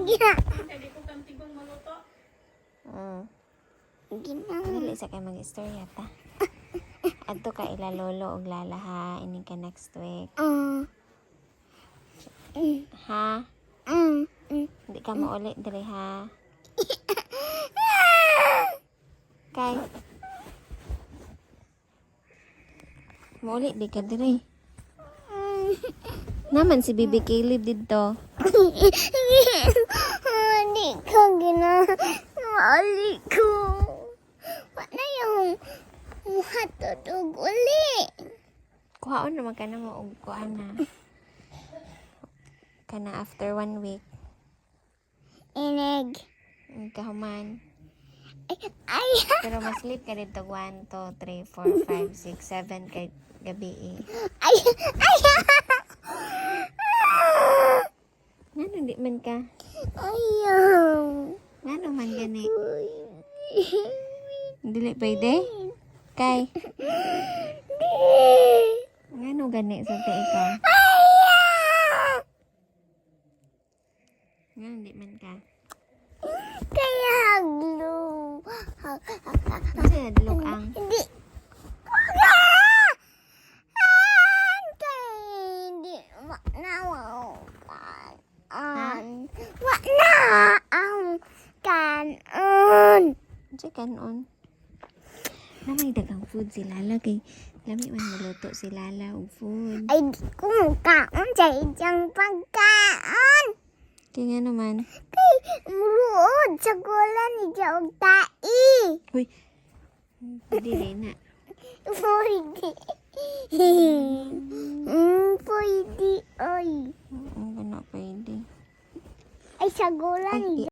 Hindi ko kantigong maluto. Dili sa kay mag-istorya ta. Adto ka ila lolo og lala ha, ini ka next week. Ha? Hindi ka mauli diri ha. Kay mauli di ka diri. Naman si Bibi Caleb dito. Hindi ko ginamali ko. Wala yung hatutog uli. Kuhaon naman ka na mo og kuan na. Kana after 1 week. Inig. Kahuman. Ay. Pero mas sleep ka dito 1, 2, 3, 4, 5, 6, 7 kay gabi eh. Ay. Ay. Ngano di man ka? Ayaw. Ngano man gani? Dili pwede? Kay? Ngano gani sa te ikaw? Ngano di man ka? Kaya haglo. Kasi nadulog ang Hindi. Hindi. Wala ang kanon. Diyan kanon. Namay dagang food si Lala kay lami man maluto si Lala og food. Ay, kung kaon sa isang pagkaon. Kaya nga naman. Kay, muruod sa gulan ni Jaog Tai. Uy, dili na. Pwede. Pwede, oy. Oo, gana pwede. Ay, sa gulan ni